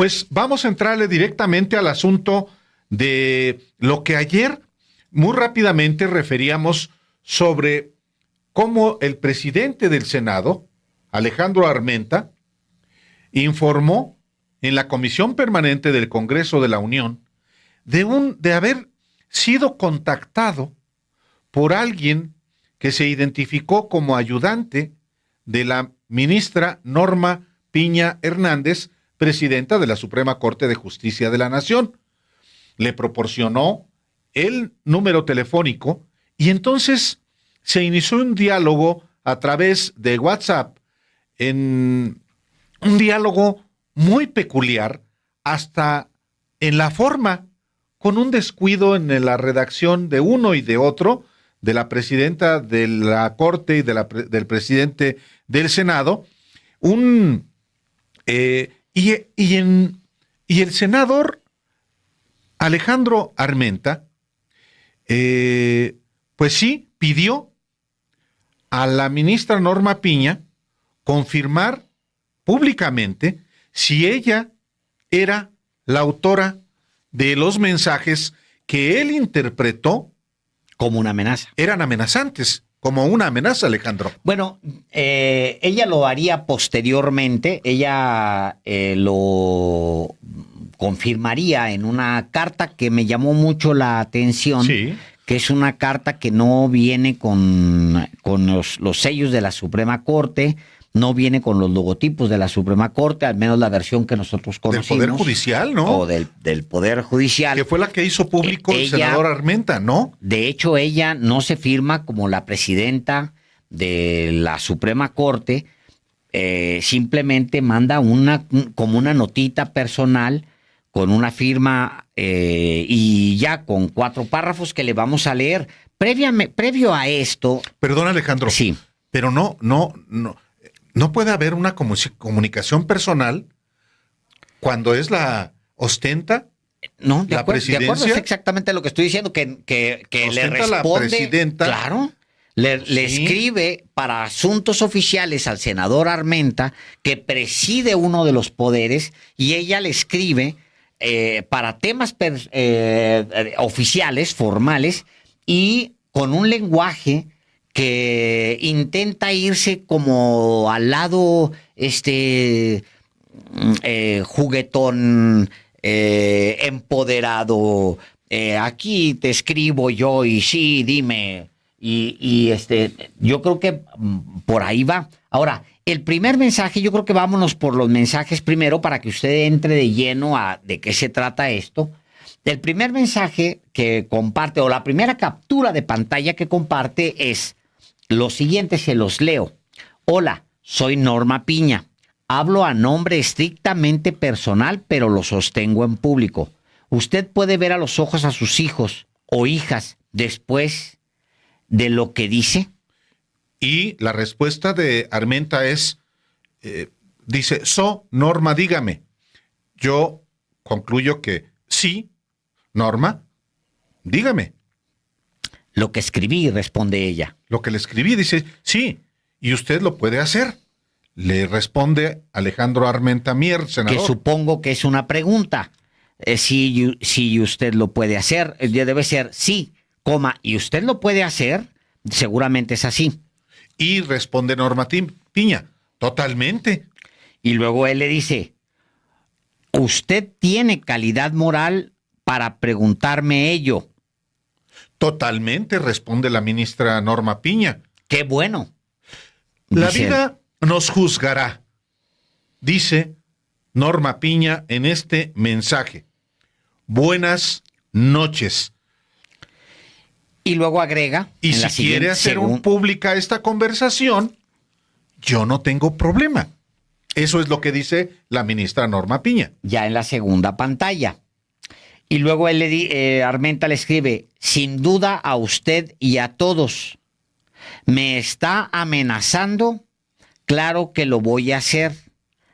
Pues vamos a entrarle directamente al asunto de lo que ayer muy rápidamente referíamos sobre cómo el presidente del Senado, Alejandro Armenta, informó en la Comisión Permanente del Congreso de la Unión de haber sido contactado por alguien que se identificó como ayudante de la ministra Norma Piña Hernández, presidenta de la Suprema Corte de Justicia de la Nación. Le proporcionó el número telefónico y entonces se inició un diálogo a través de WhatsApp, en un diálogo muy peculiar, hasta en la forma, con un descuido en la redacción de uno y de otro, de la presidenta de la Corte y del presidente del Senado, y el senador Alejandro Armenta, pues sí, pidió a la ministra Norma Piña confirmar públicamente si ella era la autora de los mensajes que él interpretó como una amenaza. Eran amenazantes, como una amenaza, Alejandro. Bueno, ella lo haría posteriormente, ella lo confirmaría en una carta que me llamó mucho la atención, Sí. que es una carta que no viene con los sellos de la Suprema Corte, no viene con los logotipos de la Suprema Corte, al menos la versión que nosotros conocimos. Del Poder Judicial, ¿no? O del Poder Judicial. Que fue la que hizo público el senador Armenta, ¿no? De hecho, ella no se firma como la presidenta de la Suprema Corte, simplemente manda como una notita personal con una firma y ya con 4 párrafos que le vamos a leer. Previo a esto... Perdón, Alejandro. Sí. Pero no puede haber una comunicación personal cuando es la ostenta. No, de acuerdo, es exactamente lo que estoy diciendo, que le responde, la presidenta. Claro, le escribe para asuntos oficiales al senador Armenta, que preside uno de los poderes, y ella le escribe para temas oficiales, formales, y con un lenguaje que intenta irse como al lado juguetón, empoderado, aquí te escribo yo y sí, dime, yo creo que por ahí va. Ahora, el primer mensaje, yo creo que vámonos por los mensajes primero para que usted entre de lleno a de qué se trata esto. El primer mensaje que comparte, o la primera captura de pantalla que comparte, es lo siguiente, se los leo. Hola, soy Norma Piña. Hablo a nombre estrictamente personal, pero lo sostengo en público. Usted puede ver a los ojos a sus hijos o hijas después de lo que dice. Y la respuesta de Armenta es, dice, Norma, dígame. Yo concluyo que sí, Norma, dígame. Lo que escribí, responde ella. Lo que le escribí, dice, sí, y usted lo puede hacer. Le responde Alejandro Armenta Mier, senador. Que supongo que es una pregunta. Si usted lo puede hacer, debe ser sí, y usted lo puede hacer, seguramente es así. Y responde Norma Piña, totalmente. Y luego él le dice, usted tiene calidad moral para preguntarme ello. Totalmente, responde la ministra Norma Piña. ¡Qué bueno! La vida nos juzgará, dice Norma Piña en este mensaje. Buenas noches. Y luego agrega... Y si quiere hacer pública esta conversación, yo no tengo problema. Eso es lo que dice la ministra Norma Piña. Ya en la segunda pantalla. Y luego Armenta le escribe, sin duda a usted y a todos. ¿Me está amenazando? Claro que lo voy a hacer.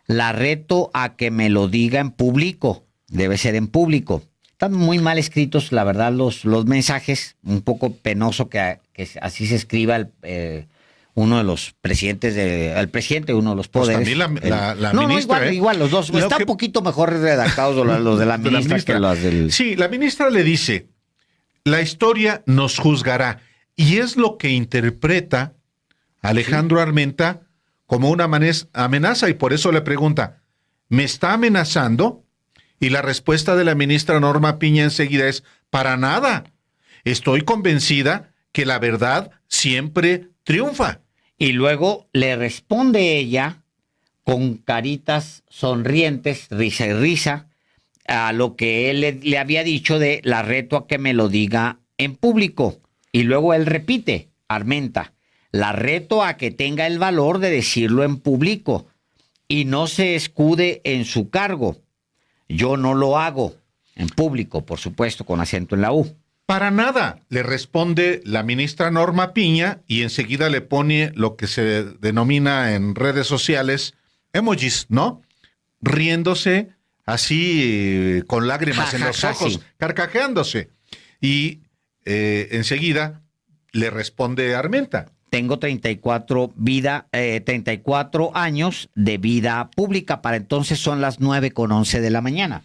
La reto a que me lo diga en público. Debe ser en público. Están muy mal escritos, la verdad, los mensajes. Un poco penoso que así se escriba uno de los presidentes el presidente de uno de los Pues poderes. también la no, ministra. no, igual los dos. Está un poquito mejor redactados los de la ministra que los del... Sí, la ministra le dice, la historia nos juzgará. Y es lo que interpreta Alejandro Armenta como una amenaza, y por eso le pregunta, ¿me está amenazando? Y la respuesta de la ministra Norma Piña enseguida es, para nada. Estoy convencida que la verdad siempre triunfa. Y luego le responde ella con caritas sonrientes, risa y risa, a lo que él le había dicho de la reto a que me lo diga en público. Y luego él repite, Armenta, la reto a que tenga el valor de decirlo en público y no se escude en su cargo. Yo no lo hago en público, por supuesto, con acento en la U. Para nada, le responde la ministra Norma Piña y enseguida le pone lo que se denomina en redes sociales emojis, ¿no? Riéndose así con lágrimas en los ojos, sí, carcajeándose. Y enseguida le responde Armenta. Tengo 34 años de vida pública. Para entonces son las 9:11 de la mañana.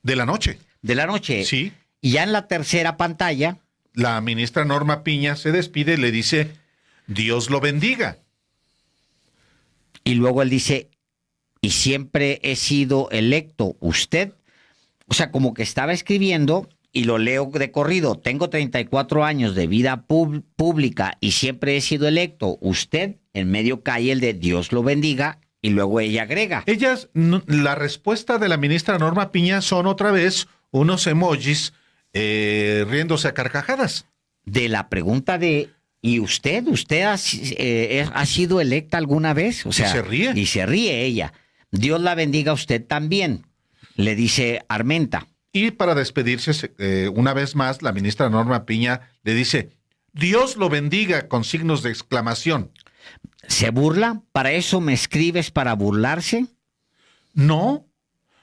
De la noche. De la noche. Sí. Y ya en la tercera pantalla, la ministra Norma Piña se despide y le dice, Dios lo bendiga. Y luego él dice, y siempre he sido electo usted. O sea, como que estaba escribiendo, y lo leo de corrido, tengo 34 años de vida pública y siempre he sido electo usted. En medio cae el de Dios lo bendiga, y luego ella agrega. La respuesta de la ministra Norma Piña son otra vez unos emojis riéndose a carcajadas. De la pregunta de, ¿y usted ha sido electa alguna vez? O sea, y se ríe. Y se ríe ella. Dios la bendiga a usted también, le dice Armenta. Y para despedirse, una vez más, la ministra Norma Piña le dice, Dios lo bendiga, con signos de exclamación. ¿Se burla? ¿Para eso me escribes, para burlarse? No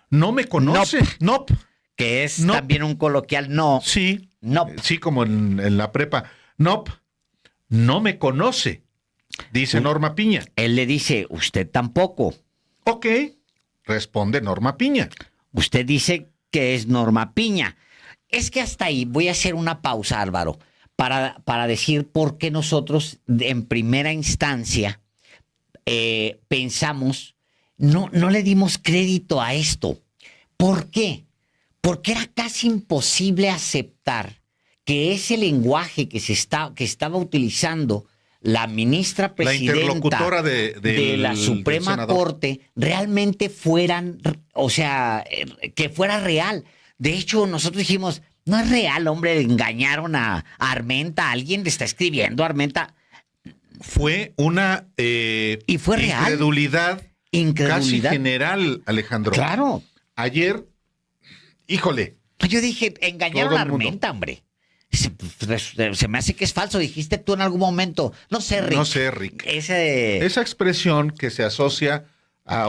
me conoce. Nope. Que es también un coloquial no. Sí. Nope. Sí, como en la prepa. Nope. No me conoce, dice Norma Piña. Él le dice, usted tampoco. Ok, responde Norma Piña. Usted dice que es Norma Piña. Es que hasta ahí voy a hacer una pausa, Álvaro, para decir por qué nosotros en primera instancia pensamos, no le dimos crédito a esto. ¿Por qué? Porque era casi imposible aceptar que ese lenguaje que estaba utilizando la ministra presidenta, la interlocutora de la Suprema Corte, realmente que fuera real. De hecho, nosotros dijimos, no es real, hombre, le engañaron a Armenta, alguien le está escribiendo a Armenta. Fue una y fue real. Incredulidad casi general, Alejandro. Claro. Ayer, híjole. Yo dije, engañaron a Armenta, hombre. Se me hace que es falso, dijiste tú en algún momento. No sé, Rick. Esa expresión que se asocia a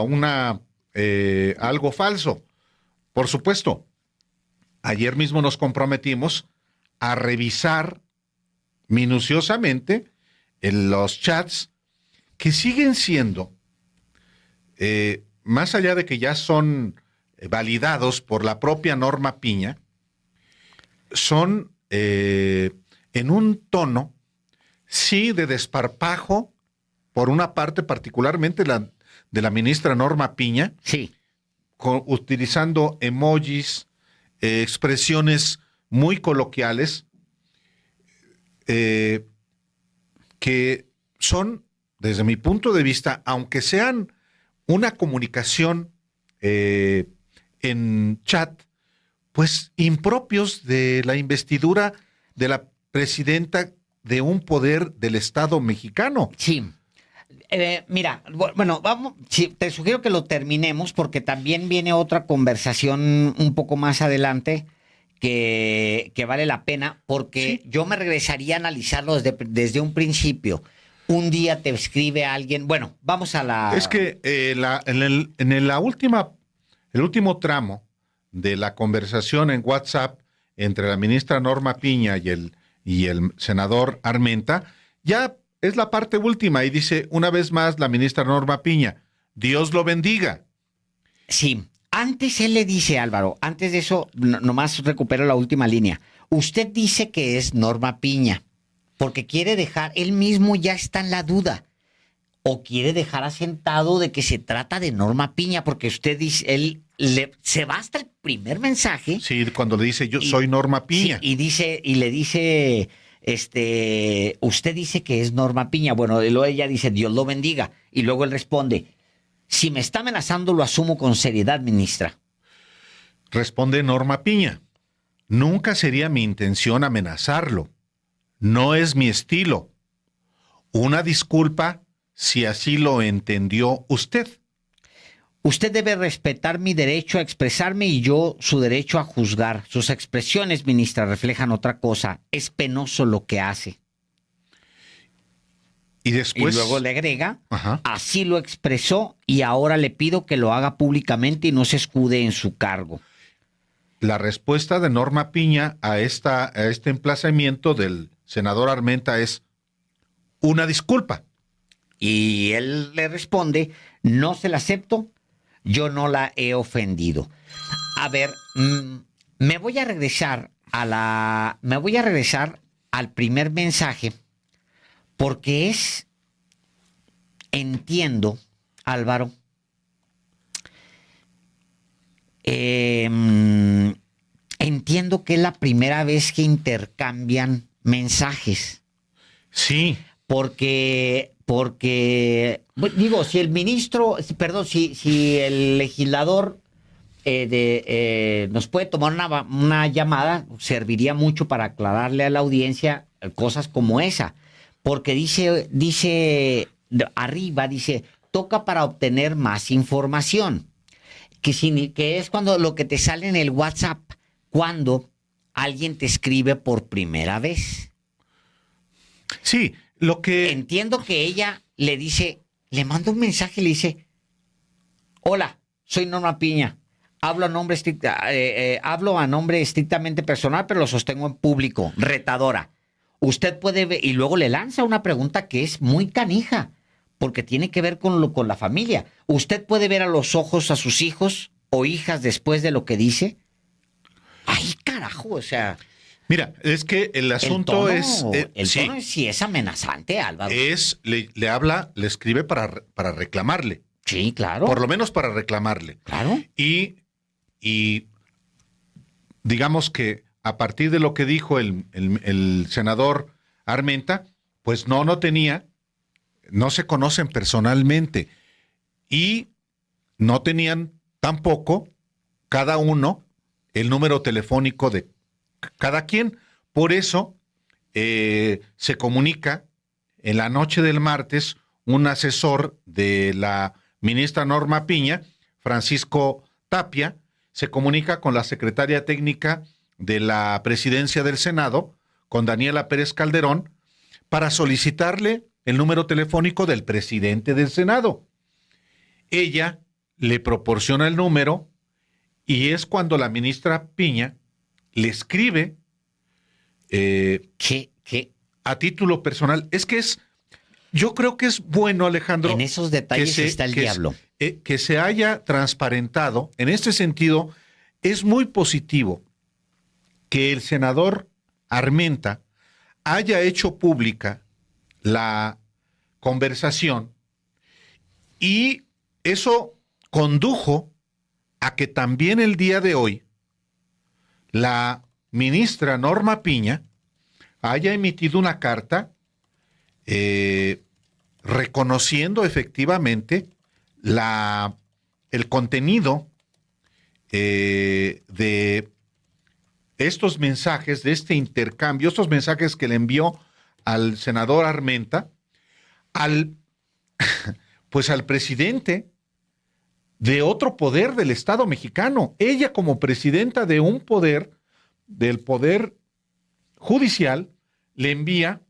algo falso. Por supuesto, ayer mismo nos comprometimos a revisar minuciosamente los chats que siguen siendo, más allá de que ya son validados por la propia Norma Piña, son en un tono, sí, de desparpajo, por una parte particularmente de la ministra Norma Piña, sí, utilizando emojis, expresiones muy coloquiales, que son, desde mi punto de vista, aunque sean una comunicación en chat, pues impropios de la investidura de la presidenta de un poder del Estado mexicano. Sí. Mira, bueno, vamos, sí, te sugiero que lo terminemos porque también viene otra conversación un poco más adelante que vale la pena, porque sí, yo me regresaría a analizarlo desde un principio. Un día te escribe alguien, bueno, vamos a la... Es que el último tramo de la conversación en WhatsApp entre la ministra Norma Piña y el senador Armenta, ya es la parte última y dice una vez más la ministra Norma Piña, Dios lo bendiga. Sí, antes él le dice, Álvaro, antes de eso, nomás recupero la última línea. Usted dice que es Norma Piña, porque quiere dejar, él mismo ya está en la duda, o quiere dejar asentado de que se trata de Norma Piña, porque usted dice, se va hasta el primer mensaje. Sí, cuando le dice yo soy Norma Piña. Sí, y le dice, usted dice que es Norma Piña. Bueno, y luego ella dice, Dios lo bendiga. Y luego él responde, si me está amenazando, lo asumo con seriedad, ministra. Responde Norma Piña, nunca sería mi intención amenazarlo. No es mi estilo. Una disculpa si así lo entendió usted. Usted debe respetar mi derecho a expresarme y yo su derecho a juzgar. Sus expresiones, ministra, reflejan otra cosa. Es penoso lo que hace. Y después... Y luego le agrega, Ajá. así lo expresó y ahora le pido que lo haga públicamente y no se escude en su cargo. La respuesta de Norma Piña a este emplazamiento del senador Armenta es una disculpa. Y él le responde, no se la acepto, yo no la he ofendido. A ver, me voy a regresar al primer mensaje porque entiendo, Álvaro, entiendo que es la primera vez que intercambian mensajes. Sí. Porque, digo, si el ministro, perdón, si el legislador nos puede tomar una llamada, serviría mucho para aclararle a la audiencia cosas como esa. Porque dice arriba, toca para obtener más información. Que es cuando lo que te sale en el WhatsApp, cuando alguien te escribe por primera vez. Sí, lo que... Entiendo que ella le manda un mensaje y le dice, hola, soy Norma Piña, hablo a nombre estrictamente personal, pero lo sostengo en público, retadora. Usted puede ver, y luego le lanza una pregunta que es muy canija, porque tiene que ver con la familia. ¿Usted puede ver a los ojos a sus hijos o hijas después de lo que dice? Ay, carajo, o sea... Mira, es que el asunto el tono sí es amenazante, Álvaro. Le habla, le escribe para reclamarle. Sí, claro. Por lo menos para reclamarle. Claro. Y digamos que a partir de lo que dijo el senador Armenta, pues no se conocen personalmente. Y no tenían tampoco cada uno el número telefónico de cada quien. Por eso se comunica en la noche del martes un asesor de la ministra Norma Piña, Francisco Tapia, se comunica con la secretaria técnica de la presidencia del Senado, con Daniela Pérez Calderón, para solicitarle el número telefónico del presidente del Senado. Ella le proporciona el número y es cuando la ministra Piña le escribe a título personal. Yo creo que es bueno, Alejandro. En esos detalles está el diablo. Que se haya transparentado. En este sentido, es muy positivo que el senador Armenta haya hecho pública la conversación y eso condujo a que también el día de hoy la ministra Norma Piña haya emitido una carta reconociendo efectivamente el contenido de estos mensajes, de este intercambio, estos mensajes que le envió al senador Armenta, al presidente de otro poder del Estado mexicano. Ella, como presidenta de un poder, del poder judicial, le envía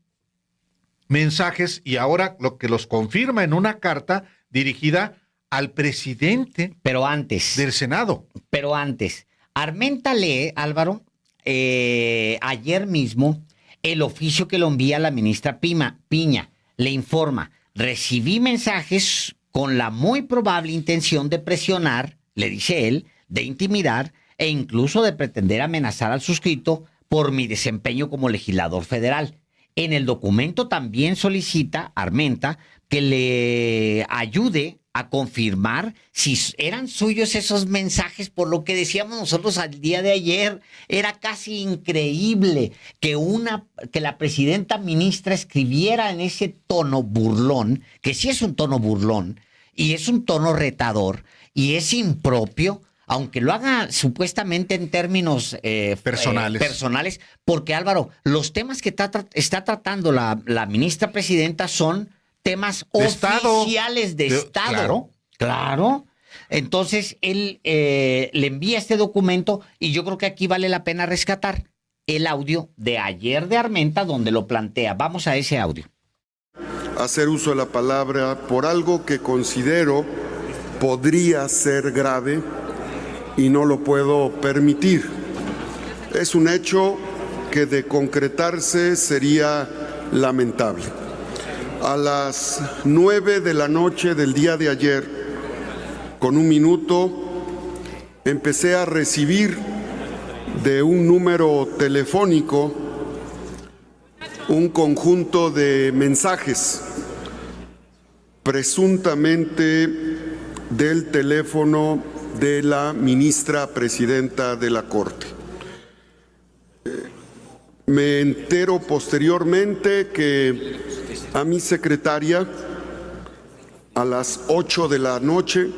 mensajes y ahora lo que los confirma en una carta dirigida al presidente del Senado. Pero antes, Armenta lee, Álvaro, ayer mismo, el oficio que lo envía la ministra Piña. le informa: recibí mensajes con la muy probable intención de presionar, le dice él, de intimidar e incluso de pretender amenazar al suscrito por mi desempeño como legislador federal. En el documento también solicita Armenta que le ayude a confirmar si eran suyos esos mensajes, por lo que decíamos nosotros al día de ayer. Era casi increíble que la presidenta ministra escribiera en ese tono burlón, que sí es un tono burlón, y es un tono retador, y es impropio, aunque lo haga supuestamente en términos personales, porque Álvaro, los temas que está tratando la ministra presidenta son temas oficiales de Estado. Claro. Entonces, él le envía este documento y yo creo que aquí vale la pena rescatar el audio de ayer de Armenta donde lo plantea. Vamos a ese audio. Hacer uso de la palabra por algo que considero podría ser grave y no lo puedo permitir. Es un hecho que de concretarse sería lamentable. A las 9 de la noche del día de ayer, con 1 minuto, empecé a recibir de un número telefónico un conjunto de mensajes, presuntamente del teléfono de la ministra presidenta de la Corte. Me entero posteriormente que a mi secretaria, a las 8 de la noche,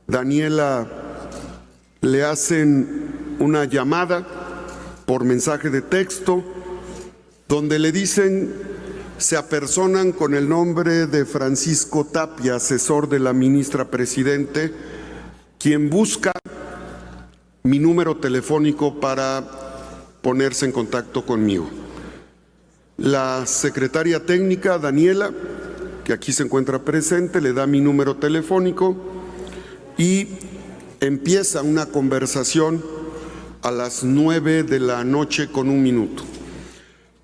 Daniela, le hacen una llamada por mensaje de texto donde le dicen, se apersonan con el nombre de Francisco Tapia, asesor de la ministra presidente, quien busca mi número telefónico para ponerse en contacto conmigo. La secretaria técnica, Daniela, que aquí se encuentra presente, le da mi número telefónico y empieza una conversación a las 9 de la noche con 1 minuto.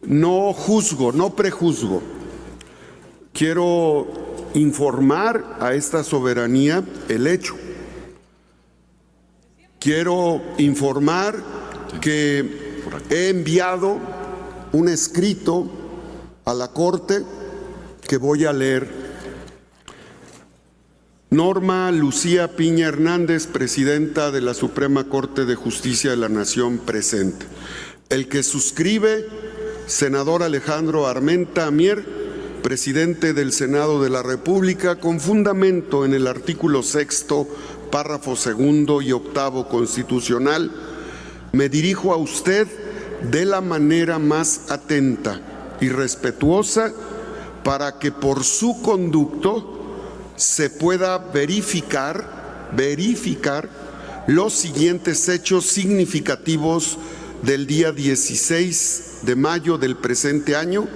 No juzgo, no prejuzgo. Quiero informar a esta soberanía el hecho. Quiero informar que he enviado un escrito a la Corte que voy a leer. Norma Lucía Piña Hernández, presidenta de la Suprema Corte de Justicia de la Nación, presente. El que suscribe, senador Alejandro Armenta Mier, presidente del Senado de la República, con fundamento en el artículo 6º, párrafo 2º y 8º constitucional, me dirijo a usted de la manera más atenta y respetuosa para que por su conducto se pueda verificar los siguientes hechos significativos del día 16 de mayo del presente año,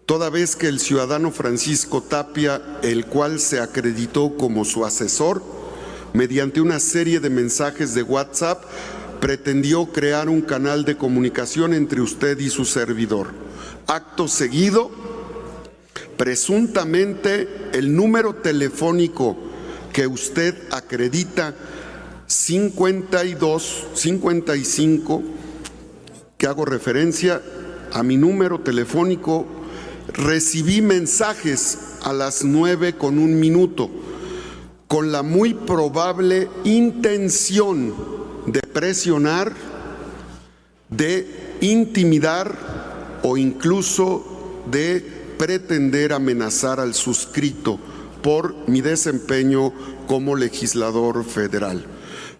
toda vez que el ciudadano Francisco Tapia, el cual se acreditó como su asesor, mediante una serie de mensajes de WhatsApp, pretendió crear un canal de comunicación entre usted y su servidor. Acto seguido, presuntamente el número telefónico que usted acredita 55, que hago referencia a mi número telefónico, recibí mensajes a las 9 con 1 minuto, con la muy probable intención de presionar, de intimidar o incluso de pretender amenazar al suscrito por mi desempeño como legislador federal,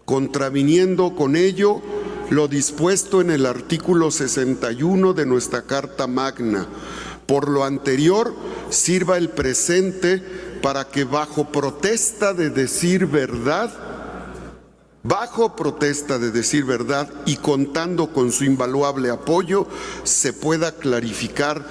contraviniendo con ello lo dispuesto en el artículo 61 de nuestra Carta Magna. Por lo anterior, sirva el presente para que bajo protesta de decir verdad y contando con su invaluable apoyo, se pueda clarificar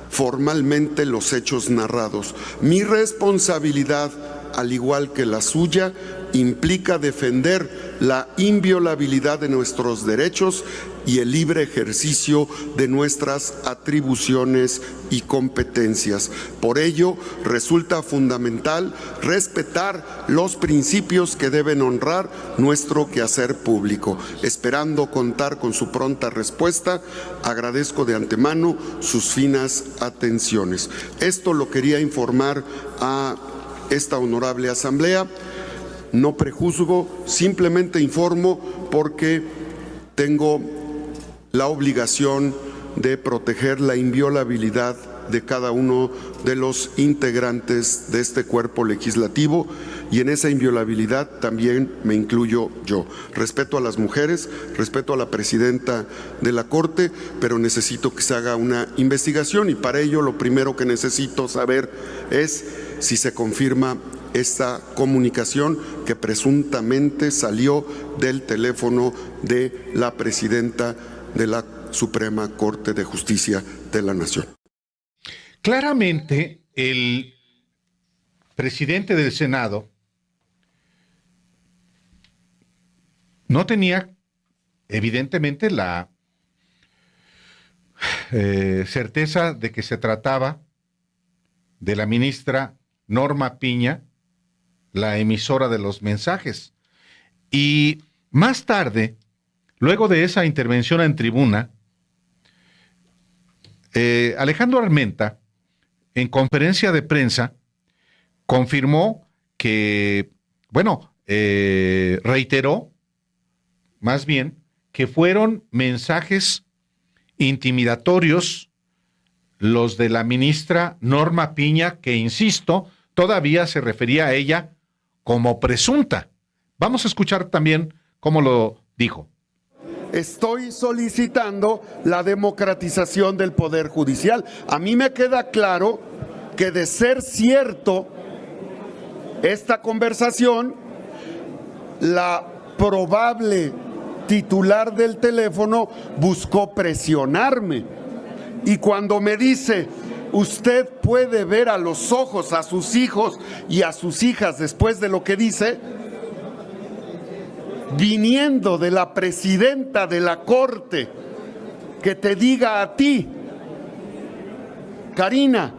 formalmente los hechos narrados. Mi responsabilidad, al igual que la suya, implica defender la inviolabilidad de nuestros derechos y el libre ejercicio de nuestras atribuciones y competencias. Por ello, resulta fundamental respetar los principios que deben honrar nuestro quehacer público. Esperando contar con su pronta respuesta, agradezco de antemano sus finas atenciones. Esto lo quería informar a esta honorable asamblea. No prejuzgo, simplemente informo porque tengo la obligación de proteger la inviolabilidad de cada uno de los integrantes de este cuerpo legislativo, y en esa inviolabilidad también me incluyo yo. Respeto a las mujeres, respeto a la presidenta de la Corte, pero necesito que se haga una investigación, y para ello lo primero que necesito saber es si se confirma esta comunicación que presuntamente salió del teléfono de la presidenta de la Suprema Corte de Justicia de la Nación. Claramente, el presidente del Senado no tenía, evidentemente, la certeza de que se trataba de la ministra Norma Piña, la emisora de los mensajes. Y más tarde, luego de esa intervención en tribuna, Alejandro Armenta, en conferencia de prensa, confirmó que, reiteró, más bien, que fueron mensajes intimidatorios los de la ministra Norma Piña, que, insisto, todavía se refería a ella como presunta. Vamos a escuchar también cómo lo dijo. Estoy solicitando la democratización del Poder Judicial. A mí me queda claro que, de ser cierto esta conversación, la probable titular del teléfono buscó presionarme. Y cuando me dice: usted puede ver a los ojos a sus hijos y a sus hijas después de lo que dice, viniendo de la presidenta de la Corte, que te diga a ti, Karina,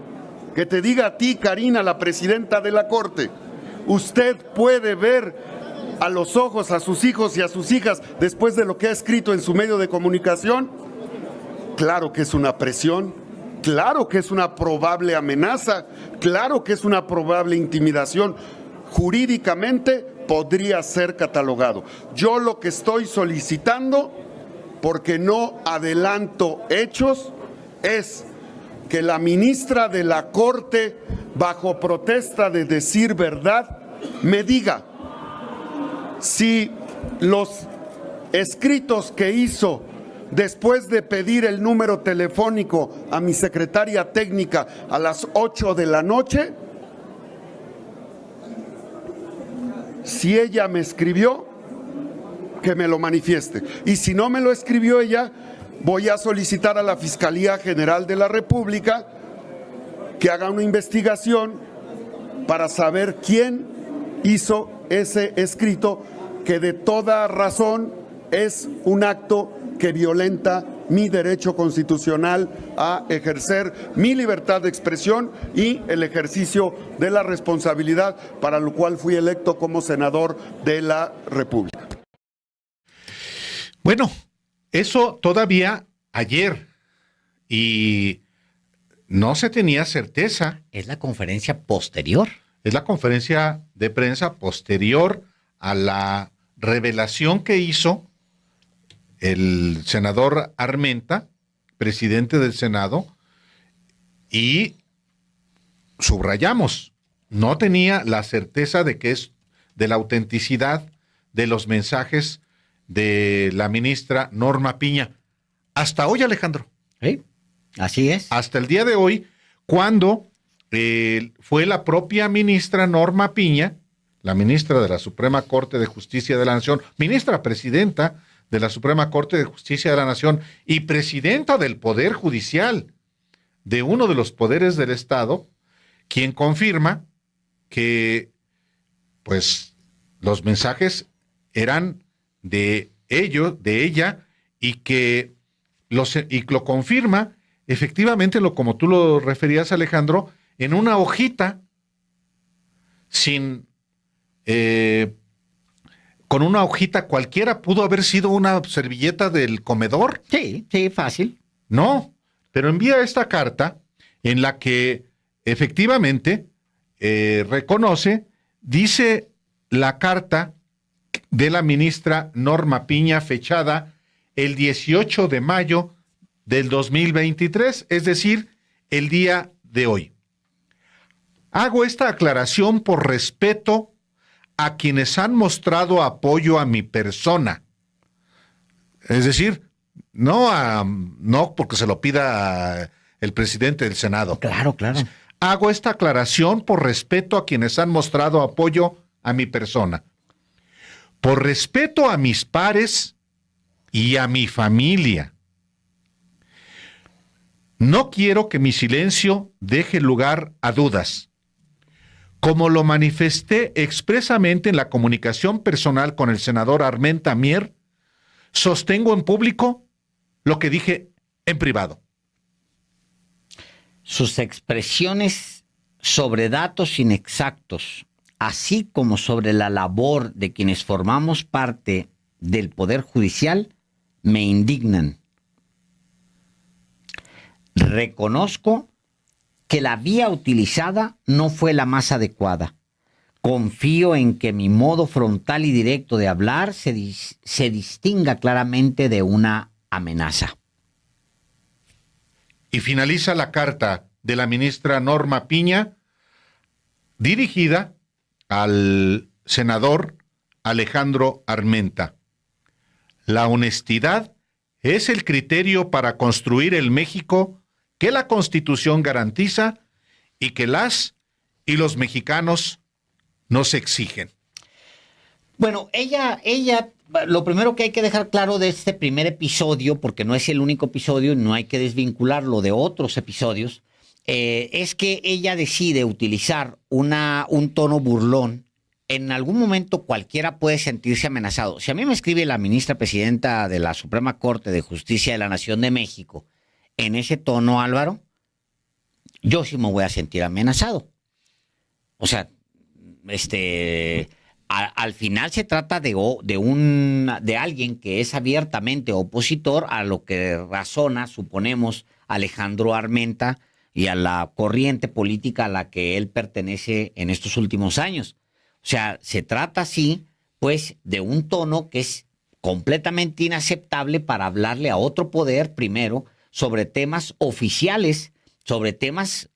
la presidenta de la Corte, usted puede ver a los ojos a sus hijos y a sus hijas después de lo que ha escrito en su medio de comunicación. Claro que es una presión, claro que es una probable amenaza, claro que es una probable intimidación. Jurídicamente podría ser catalogado. Yo lo que estoy solicitando, porque no adelanto hechos, es que la ministra de la Corte, bajo protesta de decir verdad, me diga si los escritos que hizo después de pedir el número telefónico a mi secretaria técnica a las 8 de la noche, si ella me escribió, que me lo manifieste. Y si no me lo escribió ella, voy a solicitar a la Fiscalía General de la República que haga una investigación para saber quién hizo ese escrito, que de toda razón es un acto que violenta mi derecho constitucional a ejercer mi libertad de expresión y el ejercicio de la responsabilidad para lo cual fui electo como senador de la República. Bueno, eso todavía ayer, y no se tenía certeza. ¿Es la conferencia posterior? Es la conferencia de prensa posterior a la revelación que hizo el senador Armenta, presidente del Senado, y subrayamos, no tenía la certeza de que es de la autenticidad de los mensajes de la ministra Norma Piña. Hasta hoy, Alejandro. Sí, así es. Hasta el día de hoy, cuando fue la propia ministra Norma Piña, la ministra de la Suprema Corte de Justicia de la Nación, ministra presidenta de la Suprema Corte de Justicia de la Nación y presidenta del Poder Judicial de uno de los poderes del Estado, quien confirma que, pues, Los mensajes eran de ella, y lo confirma efectivamente, como tú lo referías, Alejandro, en una hojita con una hojita cualquiera. Pudo haber sido una servilleta del comedor. Sí, fácil. No, pero envía esta carta en la que efectivamente reconoce, dice la carta de la ministra Norma Piña, fechada el 18 de mayo del 2023, es decir, el día de hoy. Hago esta aclaración por respeto a quienes han mostrado apoyo a mi persona. Es decir, no porque se lo pida el presidente del Senado. Claro. Hago esta aclaración por respeto a quienes han mostrado apoyo a mi persona. Por respeto a mis pares y a mi familia. No quiero que mi silencio deje lugar a dudas. Como lo manifesté expresamente en la comunicación personal con el senador Armenta Mier, sostengo en público lo que dije en privado. Sus expresiones sobre datos inexactos, así como sobre la labor de quienes formamos parte del Poder Judicial, me indignan. Reconozco que la vía utilizada no fue la más adecuada. Confío en que mi modo frontal y directo de hablar se distinga claramente de una amenaza. Y finaliza la carta de la ministra Norma Piña, dirigida al senador Alejandro Armenta. La honestidad es el criterio para construir el México que la Constitución garantiza y que las y los mexicanos nos exigen. Bueno, ella, lo primero que hay que dejar claro de este primer episodio, porque no es el único episodio, no hay que desvincularlo de otros episodios, es que ella decide utilizar un tono burlón. En algún momento cualquiera puede sentirse amenazado. Si a mí me escribe la ministra presidenta de la Suprema Corte de Justicia de la Nación de México en ese tono, Álvaro, yo sí me voy a sentir amenazado. O sea, al final se trata de alguien que es abiertamente opositor a lo que razona, suponemos, Alejandro Armenta y a la corriente política a la que él pertenece en estos últimos años. O sea, se trata así, pues, de un tono que es completamente inaceptable para hablarle a otro poder primero sobre temas oficiales, sobre temas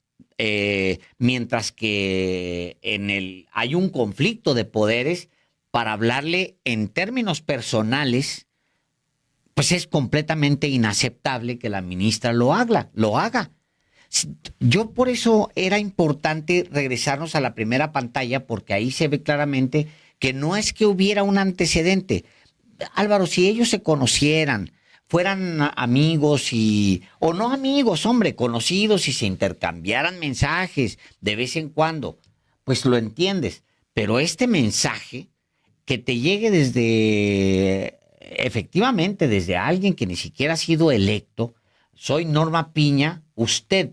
mientras que hay un conflicto de poderes. Para hablarle en términos personales, pues es completamente inaceptable que la ministra lo haga. Yo por eso era importante regresarnos a la primera pantalla, porque ahí se ve claramente que no es que hubiera un antecedente. Álvaro, si ellos se conocieran, fueran amigos o no amigos, hombre, conocidos, y se intercambiaran mensajes de vez en cuando, pues lo entiendes. Pero este mensaje que te llegue efectivamente desde alguien que ni siquiera ha sido electo, soy Norma Piña, usted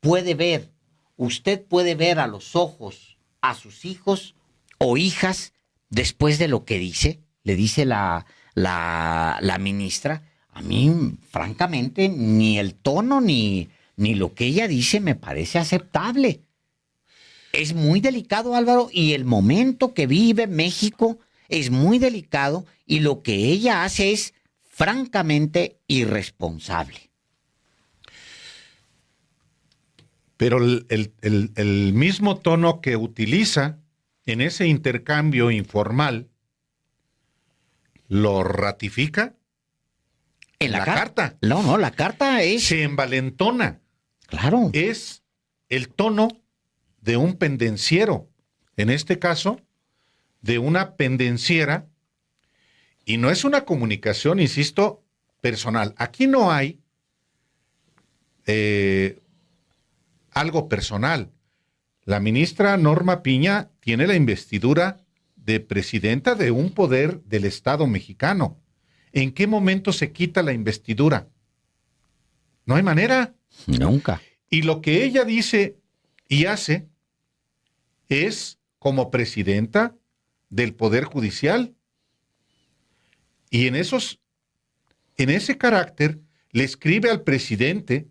puede ver a los ojos a sus hijos o hijas después de lo que le dice la ministra. A mí, francamente, ni el tono ni lo que ella dice me parece aceptable. Es muy delicado, Álvaro, y el momento que vive México es muy delicado, y lo que ella hace es francamente irresponsable. Pero el mismo tono que utiliza en ese intercambio informal lo ratifica en la carta. No, la carta es... Se envalentona. Claro. Es el tono de un pendenciero. En este caso, de una pendenciera. Y no es una comunicación, insisto, personal. Aquí no hay algo personal. La ministra Norma Piña tiene la investidura de presidenta de un poder del Estado mexicano. ¿En qué momento se quita la investidura? No hay manera. Nunca. Y lo que ella dice y hace es como presidenta del Poder Judicial. Y en ese carácter le escribe al presidente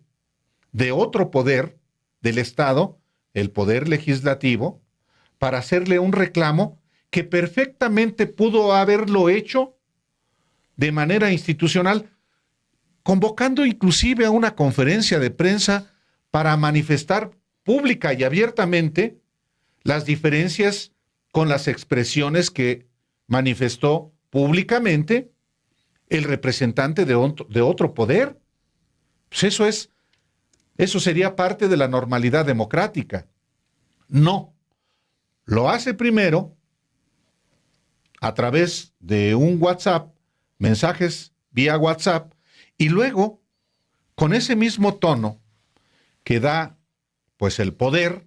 de otro poder del Estado, el Poder Legislativo, para hacerle un reclamo que perfectamente pudo haberlo hecho de manera institucional, convocando inclusive a una conferencia de prensa para manifestar pública y abiertamente las diferencias con las expresiones que manifestó públicamente el representante de otro poder. Pues eso sería parte de la normalidad democrática. No, lo hace primero a través de un WhatsApp, mensajes vía WhatsApp, y luego, con ese mismo tono que da, pues, el poder,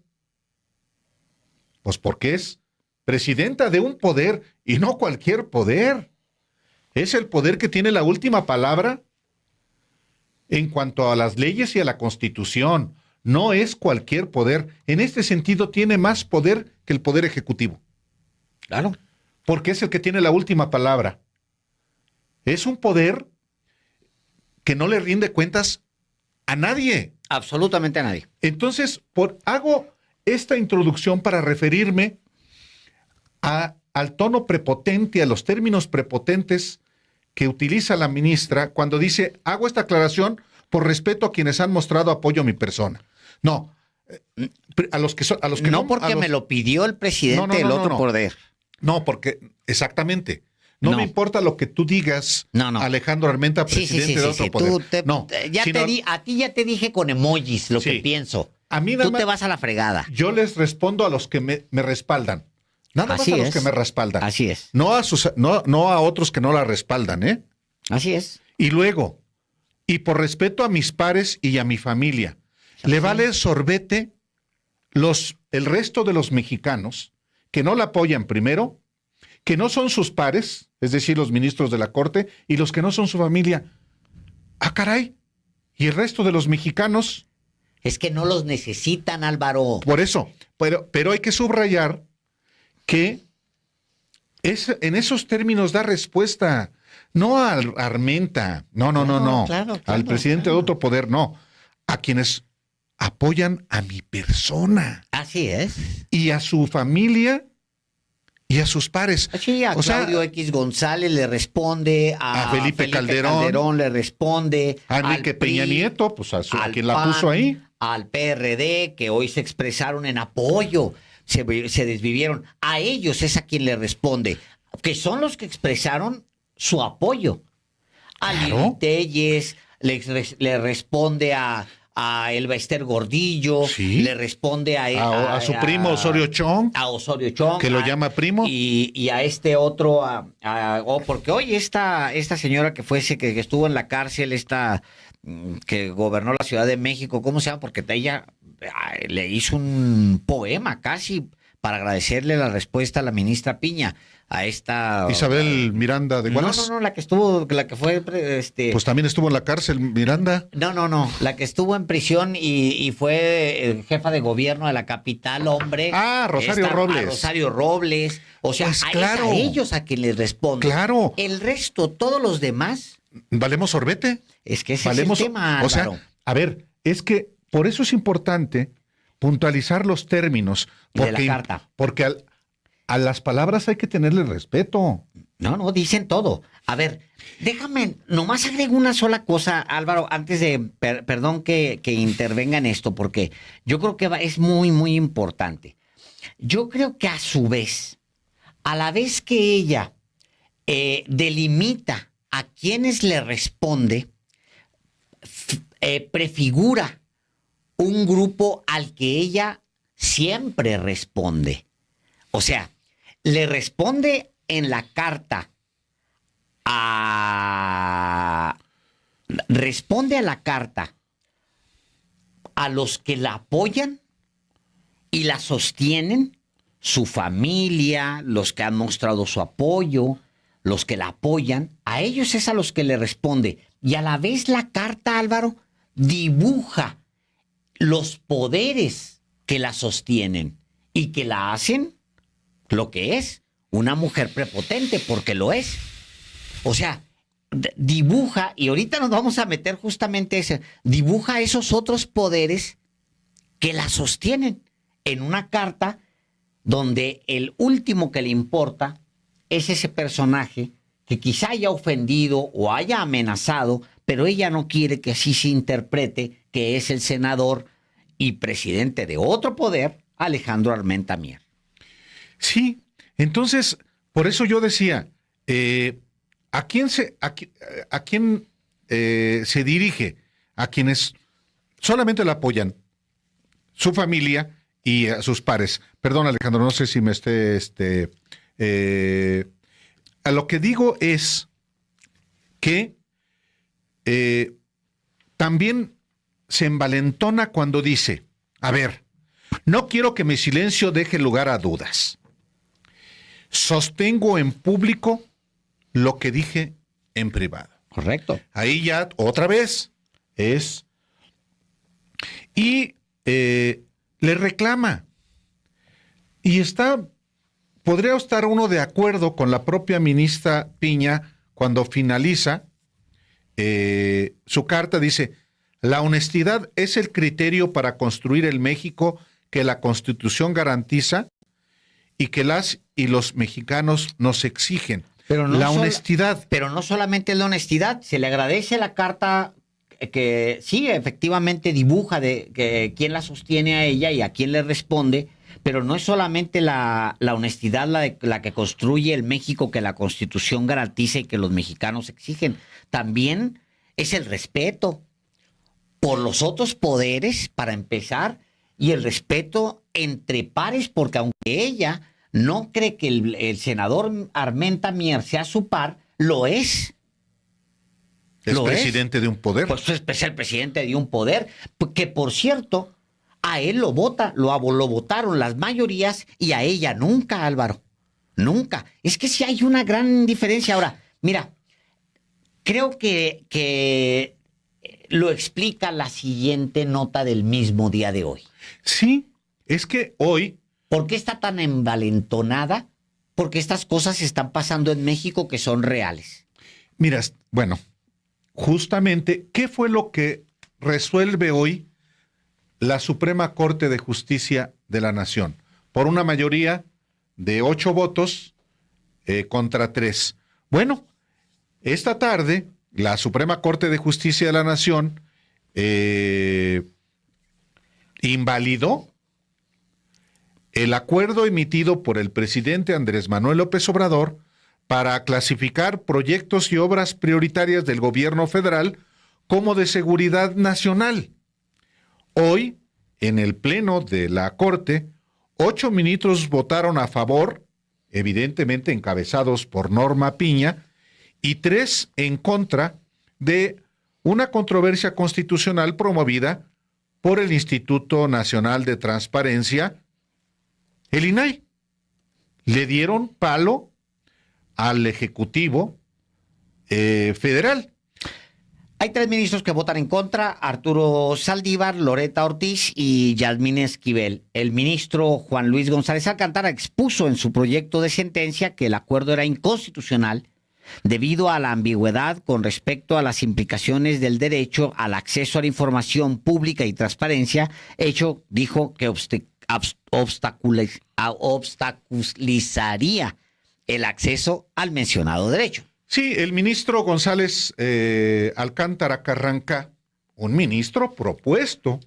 pues porque es presidenta de un poder y no cualquier poder. Es el poder que tiene la última palabra en cuanto a las leyes y a la Constitución. No es cualquier poder. En este sentido, tiene más poder que el Poder Ejecutivo. Claro. Porque es el que tiene la última palabra. Es un poder que no le rinde cuentas a nadie. Absolutamente a nadie. Entonces, hago esta introducción para referirme al tono prepotente, a los términos prepotentes que utiliza la ministra cuando dice, hago esta aclaración por respeto a quienes han mostrado apoyo a mi persona. No, a los que no porque me lo pidió el presidente del otro poder. No, porque, exactamente. No me importa lo que tú digas, Alejandro Armenta, presidente de otro poder. A ti ya te dije con emojis lo que pienso. A mí tú te vas a la fregada. Yo les respondo a los que me respaldan. Nada más a los que me respaldan. Así es. No a otros que no la respaldan, ¿eh? Así es. Y luego, y por respeto a mis pares y a mi familia, le vale sorbete el resto de los mexicanos que no la apoyan primero, que no son sus pares, es decir, los ministros de la Corte, y los que no son su familia. ¡Ah, caray! ¿Y el resto de los mexicanos? Es que no los necesitan, Álvaro. Por eso, pero hay que subrayar que en esos términos da respuesta, no a Armenta, no. Claro, al presidente de otro poder, no. A quienes apoyan a mi persona. Así es. Y a su familia y a sus pares. Sí, a Claudio X González le responde, a Felipe Calderón le responde, a Enrique Peña Nieto, pues a quien la puso ahí. Al PRD, que hoy se expresaron en apoyo, se desvivieron. A ellos es a quien le responde, que son los que expresaron su apoyo. A Lili Telles le responde a Elba Ester Gordillo, le responde a su primo Osorio Chong. A Osorio Chong. Que lo llama primo. Y a este otro, porque hoy esta señora que estuvo en la cárcel, que gobernó la Ciudad de México, ¿cómo se llama? Porque ella le hizo un poema casi para agradecerle la respuesta a la ministra Piña, a esta... Isabel Miranda de Guanas. No, la que fue... Pues también estuvo en la cárcel, Miranda. No, la que estuvo en prisión y fue jefa de gobierno de la capital, hombre. Rosario Robles. Rosario Robles. O sea, pues es a ellos a quien les responde. Claro. El resto, todos los demás... ¿Valemos sorbete? Es que ese es el tema, Álvaro. O sea, a ver, es que por eso es importante puntualizar los términos. De la carta. Porque a las palabras hay que tenerle respeto. No, dicen todo. A ver, déjame, nomás agrego una sola cosa, Álvaro, antes de, perdón que intervenga en esto, porque yo creo que es muy, muy importante. Yo creo que a su vez, a la vez que ella delimita a quienes le responde, prefigura un grupo al que ella siempre responde. O sea, le responde en la carta responde a la carta a los que la apoyan y la sostienen su familia, los que han mostrado su apoyo, los que la apoyan, a ellos es a los que le responde. Y a la vez la carta, Álvaro, dibuja los poderes que la sostienen y que la hacen lo que es, una mujer prepotente, porque lo es. O sea, dibuja, y ahorita nos vamos a meter justamente ese, dibuja esos otros poderes que la sostienen en una carta donde el último que le importa es ese personaje que quizá haya ofendido o haya amenazado, pero ella no quiere que así se interprete, que es el senador y presidente de otro poder, Alejandro Armenta Mier. Sí, entonces, por eso yo decía, ¿a quién se dirige? A quienes solamente la apoyan, su familia y a sus pares. Perdón, Alejandro, no sé si me esté... a lo que digo es que también se envalentona cuando dice, a ver, no quiero que mi silencio deje lugar a dudas. Sostengo en público lo que dije en privado. Correcto. Ahí ya otra vez es... Y le reclama. Y podría estar uno de acuerdo con la propia ministra Piña cuando finaliza su carta, dice, la honestidad es el criterio para construir el México que la Constitución garantiza y que las y los mexicanos nos exigen. Pero no la honestidad. Pero no solamente la honestidad, se le agradece la carta que sí, efectivamente dibuja de quién la sostiene a ella y a quién le responde, pero no es solamente la honestidad la que construye el México que la Constitución garantiza y que los mexicanos exigen. También es el respeto por los otros poderes, para empezar, y el respeto entre pares, porque aunque ella no cree que el senador Armenta Mier sea su par, lo es. Es presidente de un poder. Pues es el presidente de un poder, que por cierto, a él lo votaron las mayorías y a ella nunca, Álvaro. Nunca. Es que sí hay una gran diferencia. Ahora, mira, creo que lo explica la siguiente nota del mismo día de hoy. Sí, es que hoy... ¿Por qué está tan envalentonada? Porque estas cosas están pasando en México que son reales. Mira, bueno, justamente, ¿qué fue lo que resuelve hoy la Suprema Corte de Justicia de la Nación? Por una mayoría de 8 votos contra 3. Bueno, esta tarde, la Suprema Corte de Justicia de la Nación invalidó el acuerdo emitido por el presidente Andrés Manuel López Obrador para clasificar proyectos y obras prioritarias del gobierno federal como de seguridad nacional. Hoy, en el pleno de la Corte, 8 ministros votaron a favor, evidentemente encabezados por Norma Piña, y 3 en contra de una controversia constitucional promovida por el Instituto Nacional de Transparencia, el INAI. Le dieron palo al Ejecutivo Federal. Hay 3 ministros que votan en contra: Arturo Saldívar, Loreta Ortiz y Yasmín Esquivel. El ministro Juan Luis González Alcántara expuso en su proyecto de sentencia que el acuerdo era inconstitucional debido a la ambigüedad con respecto a las implicaciones del derecho al acceso a la información pública y transparencia, hecho, dijo, que obstaculizaría el acceso al mencionado derecho. Sí, el ministro González Alcántara Carranca, un ministro propuesto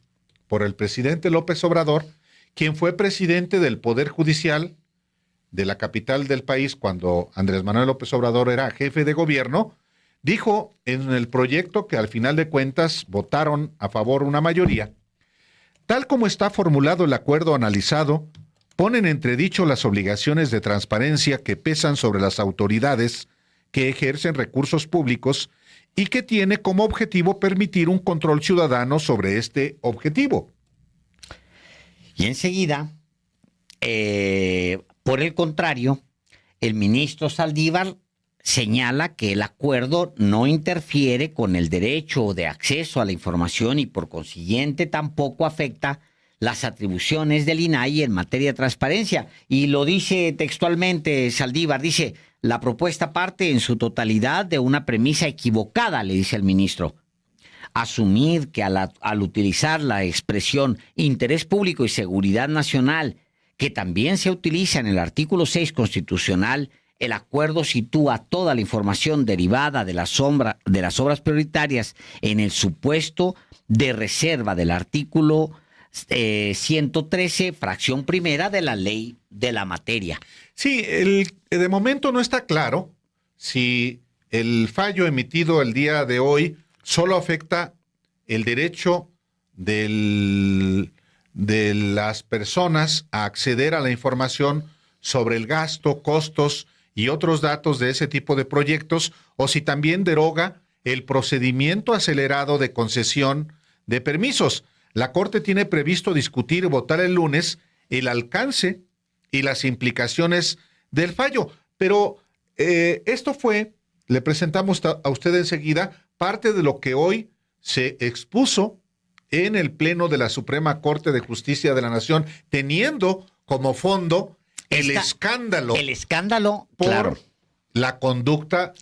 por el presidente López Obrador, quien fue presidente del Poder Judicial de la capital del país cuando Andrés Manuel López Obrador era jefe de gobierno, dijo en el proyecto que al final de cuentas votaron a favor una mayoría. Tal como está formulado el acuerdo analizado, pone en entredicho las obligaciones de transparencia que pesan sobre las autoridades que ejercen recursos públicos y que tiene como objetivo permitir un control ciudadano sobre este objetivo. Y enseguida, Por el contrario, el ministro Saldívar señala que el acuerdo no interfiere con el derecho de acceso a la información y por consiguiente tampoco afecta las atribuciones del INAI en materia de transparencia. Y lo dice textualmente Saldívar, dice, la propuesta parte en su totalidad de una premisa equivocada, le dice el ministro. Asumir que al utilizar la expresión interés público y seguridad nacional, que también se utiliza en el artículo 6 constitucional, el acuerdo sitúa toda la información derivada de las obras prioritarias en el supuesto de reserva del artículo 113, fracción primera de la ley de la materia. Sí, de momento no está claro si el fallo emitido el día de hoy solo afecta el derecho de las personas a acceder a la información sobre el gasto, costos y otros datos de ese tipo de proyectos, o si también deroga el procedimiento acelerado de concesión de permisos. La Corte tiene previsto discutir y votar el lunes el alcance y las implicaciones del fallo. Pero esto le presentamos a usted enseguida, parte de lo que hoy se expuso en el Pleno de la Suprema Corte de Justicia de la Nación, teniendo como fondo el escándalo. El escándalo, por claro, la conducta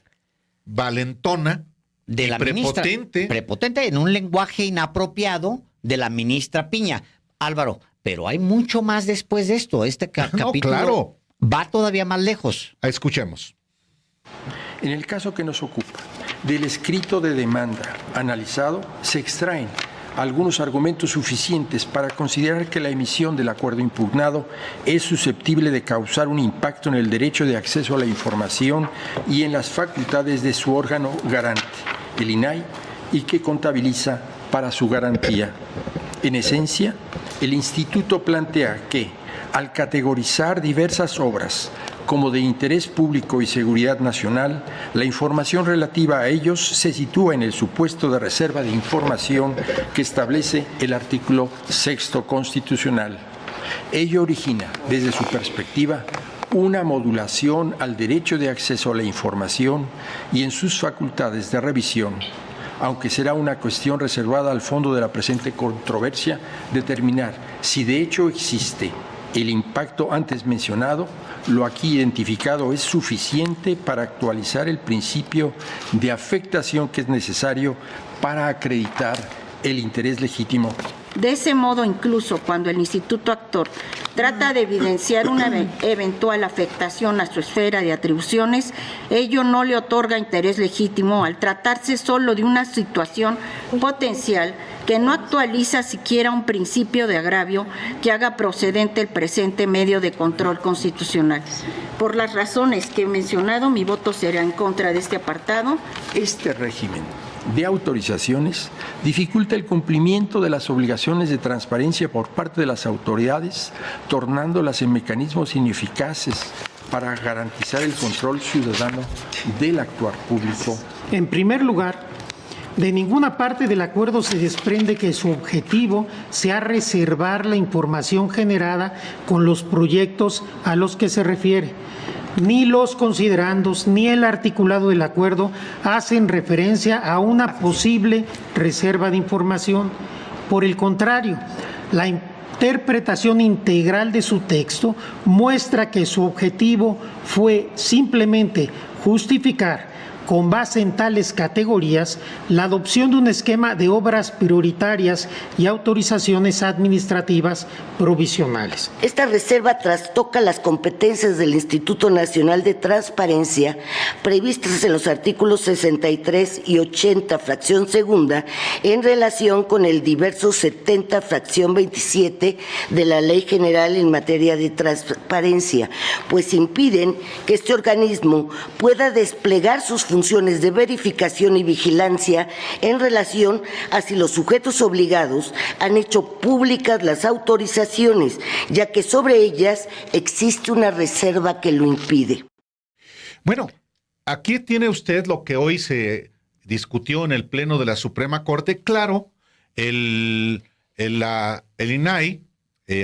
valentona de la prepotente. Ministra, prepotente en un lenguaje inapropiado de la ministra Piña. Álvaro, pero hay mucho más después de esto. Este capítulo claro, va todavía más lejos. Escuchemos. En el caso que nos ocupa, del escrito de demanda analizado, se extraen algunos argumentos suficientes para considerar que la emisión del acuerdo impugnado es susceptible de causar un impacto en el derecho de acceso a la información y en las facultades de su órgano garante, el INAI, y que contabiliza para su garantía. En esencia, el Instituto plantea que, al categorizar diversas obras como de interés público y seguridad nacional, la información relativa a ellos se sitúa en el supuesto de reserva de información que establece el artículo 6 constitucional. Ello origina, desde su perspectiva, una modulación al derecho de acceso a la información y en sus facultades de revisión, aunque será una cuestión reservada al fondo de la presente controversia determinar si de hecho existe el impacto antes mencionado. Lo aquí identificado es suficiente para actualizar el principio de afectación que es necesario para acreditar el interés legítimo. De ese modo, incluso cuando el instituto actor trata de evidenciar una eventual afectación a su esfera de atribuciones, ello no le otorga interés legítimo al tratarse solo de una situación potencial que no actualiza siquiera un principio de agravio que haga procedente el presente medio de control constitucional. Por las razones que he mencionado, mi voto será en contra de este apartado. Este régimen de autorizaciones dificulta el cumplimiento de las obligaciones de transparencia por parte de las autoridades, tornándolas en mecanismos ineficaces para garantizar el control ciudadano del actuar público. En primer lugar, de ninguna parte del acuerdo se desprende que su objetivo sea reservar la información generada con los proyectos a los que se refiere. Ni los considerandos ni el articulado del acuerdo hacen referencia a una posible reserva de información. Por el contrario, la interpretación integral de su texto muestra que su objetivo fue simplemente justificar, con base en tales categorías, la adopción de un esquema de obras prioritarias y autorizaciones administrativas provisionales. Esta reserva trastoca las competencias del Instituto Nacional de Transparencia previstas en los artículos 63 y 80, fracción segunda, en relación con el diverso 70, fracción 27 de la Ley General en materia de transparencia, pues impiden que este organismo pueda desplegar sus funciones de verificación y vigilancia en relación a si los sujetos obligados han hecho públicas las autorizaciones, ya que sobre ellas existe una reserva que lo impide. Bueno, aquí tiene usted lo que hoy se discutió en el Pleno de la Suprema Corte. Claro, el INAI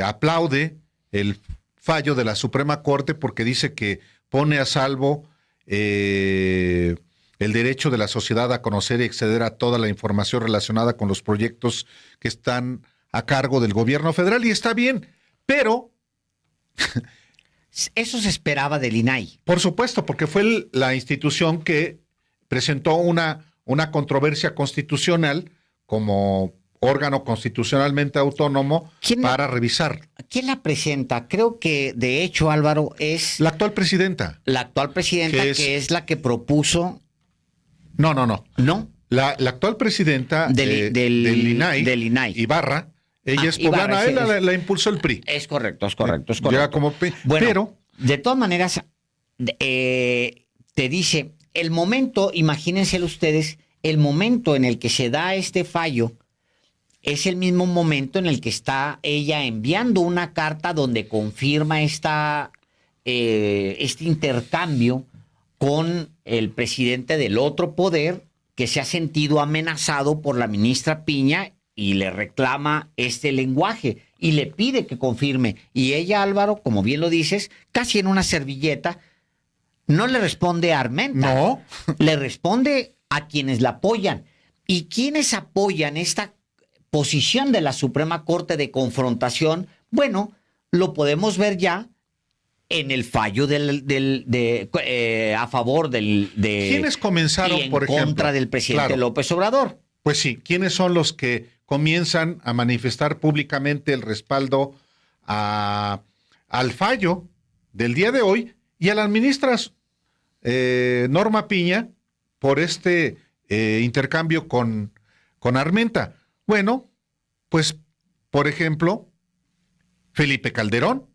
aplaude el fallo de la Suprema Corte porque dice que pone a salvo el derecho de la sociedad a conocer y acceder a toda la información relacionada con los proyectos que están a cargo del gobierno federal, y está bien, pero... Eso se esperaba del INAI. Por supuesto, porque fue la institución que presentó una controversia constitucional como órgano constitucionalmente autónomo para revisar. ¿Quién la presenta? Creo que, de hecho, Álvaro, es... La actual presidenta. La actual presidenta, que es la que propuso... No. ¿No? La actual presidenta del INAI. Ibarra, ella es poblana, la impulsó el PRI. Es correcto. Llega como bueno, pero... de todas maneras, te dice, el momento, imagínenselo ustedes, el momento en el que se da este fallo es el mismo momento en el que está ella enviando una carta donde confirma este intercambio con el presidente del otro poder, que se ha sentido amenazado por la ministra Piña y le reclama este lenguaje y le pide que confirme. Y ella, Álvaro, como bien lo dices, casi en una servilleta, no le responde a Armenta. No. Le responde a quienes la apoyan. ¿Y quienes apoyan esta posición de la Suprema Corte de confrontación? Bueno, lo podemos ver ya en el fallo a favor ¿Quiénes comenzaron, y en por ejemplo? contra del presidente López Obrador. Pues sí, ¿quiénes son los que comienzan a manifestar públicamente el respaldo al fallo del día de hoy y a las ministras Norma Piña por este intercambio con Armenta? Bueno, pues, por ejemplo, Felipe Calderón.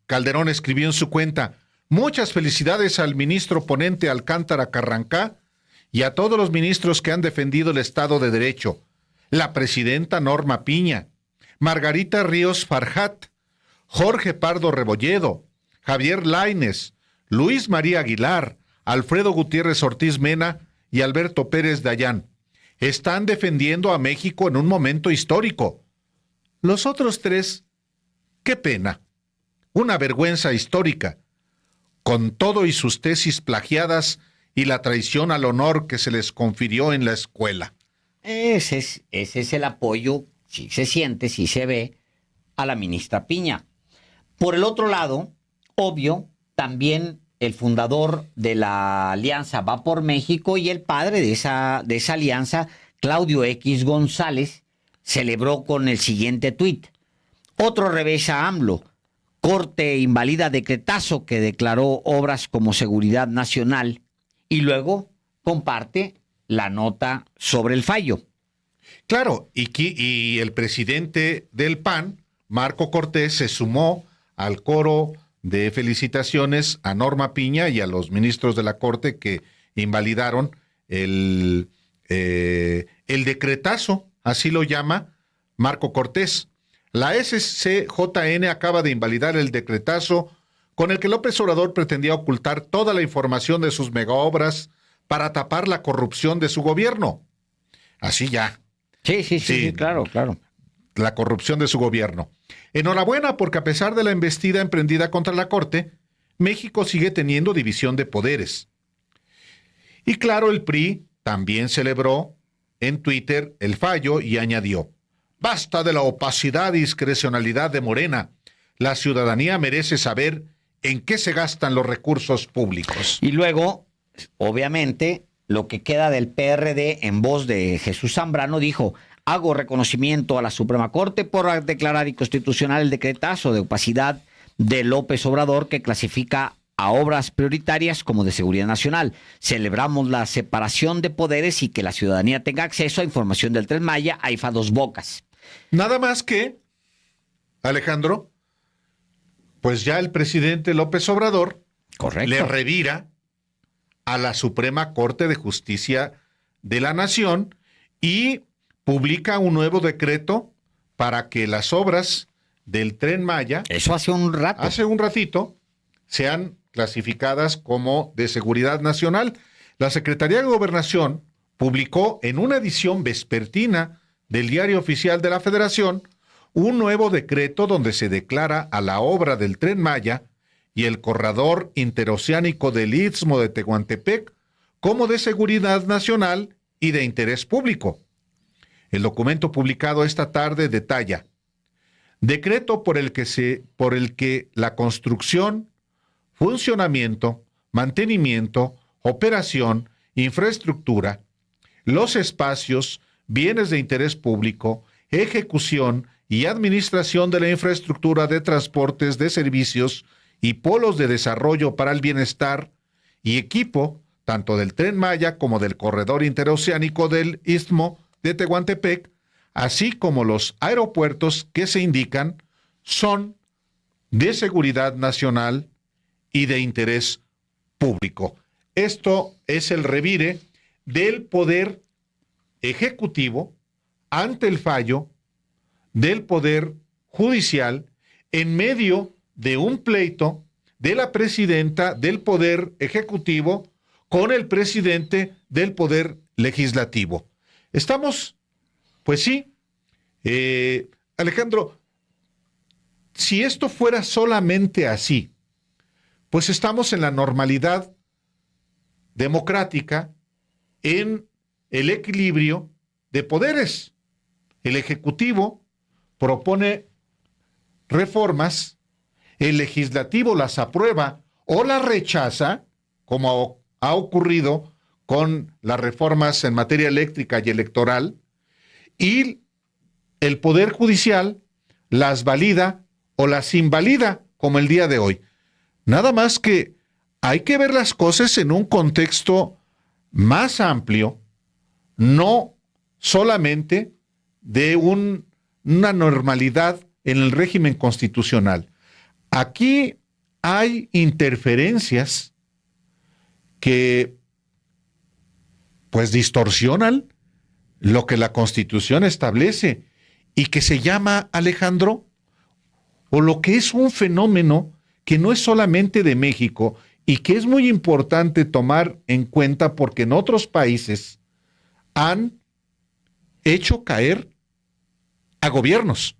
Calderón escribió en su cuenta: muchas felicidades al ministro ponente Alcántara Carrancá y a todos los ministros que han defendido el Estado de Derecho, la presidenta Norma Piña, Margarita Ríos Farjat, Jorge Pardo Rebolledo, Javier Lainez, Luis María Aguilar, Alfredo Gutiérrez Ortiz Mena y Alberto Pérez Dayán. Están defendiendo a México en un momento histórico. Los otros tres, qué pena, una vergüenza histórica, con todo y sus tesis plagiadas y la traición al honor que se les confirió en la escuela. Ese es el apoyo, sí se siente, sí se ve, a la ministra Piña. Por el otro lado, obvio, también el fundador de la alianza Va por México y el padre de esa alianza, Claudio X González, celebró con el siguiente tuit: otro revés a AMLO. Corte invalida decretazo que declaró obras como seguridad nacional, y luego comparte la nota sobre el fallo. Claro, y el presidente del PAN, Marco Cortés, se sumó al coro de felicitaciones a Norma Piña y a los ministros de la Corte que invalidaron el decretazo, así lo llama Marco Cortés. La SCJN acaba de invalidar el decretazo con el que López Obrador pretendía ocultar toda la información de sus megaobras para tapar la corrupción de su gobierno. Así ya. Sí, claro. La corrupción de su gobierno. Enhorabuena, porque a pesar de la embestida emprendida contra la Corte, México sigue teniendo división de poderes. Y claro, el PRI también celebró en Twitter el fallo y añadió: basta de la opacidad y discrecionalidad de Morena. La ciudadanía merece saber en qué se gastan los recursos públicos. Y luego, obviamente, lo que queda del PRD en voz de Jesús Zambrano dijo: hago reconocimiento a la Suprema Corte por declarar inconstitucional el decretazo de opacidad de López Obrador que clasifica a obras prioritarias como de seguridad nacional. Celebramos la separación de poderes y que la ciudadanía tenga acceso a información del Tren Maya, AIFA Dos Bocas. Nada más que, Alejandro, pues ya el presidente López Obrador le revira a la Suprema Corte de Justicia de la Nación y publica un nuevo decreto para que las obras del Tren Maya, eso hace un ratito, sean clasificadas como de seguridad nacional. La Secretaría de Gobernación publicó en una edición vespertina del Diario Oficial de la Federación un nuevo decreto donde se declara a la obra del Tren Maya y el corredor interoceánico del Istmo de Tehuantepec como de seguridad nacional y de interés público. El documento publicado esta tarde detalla: decreto por el que la construcción, funcionamiento, mantenimiento, operación, infraestructura, los espacios, bienes de interés público, ejecución y administración de la infraestructura de transportes de servicios y polos de desarrollo para el bienestar y equipo, tanto del Tren Maya como del corredor interoceánico del Istmo de Tehuantepec, así como los aeropuertos que se indican, son de seguridad nacional y de interés público. Esto es el revire del Poder Ejecutivo ante el fallo del Poder Judicial en medio de un pleito de la presidenta del Poder Ejecutivo con el presidente del Poder Legislativo. Estamos, pues sí, Alejandro, si esto fuera solamente así, pues estamos en la normalidad democrática, en el equilibrio de poderes. El Ejecutivo propone reformas, el Legislativo las aprueba o las rechaza, como ha ocurrido con las reformas en materia eléctrica y electoral, y el Poder Judicial las valida o las invalida, como el día de hoy. Nada más que hay que ver las cosas en un contexto más amplio, no solamente de una normalidad en el régimen constitucional. Aquí hay interferencias que pues distorsionan lo que la Constitución establece y que se llama, Alejandro, o lo que es un fenómeno que no es solamente de México y que es muy importante tomar en cuenta porque en otros países han hecho caer a gobiernos.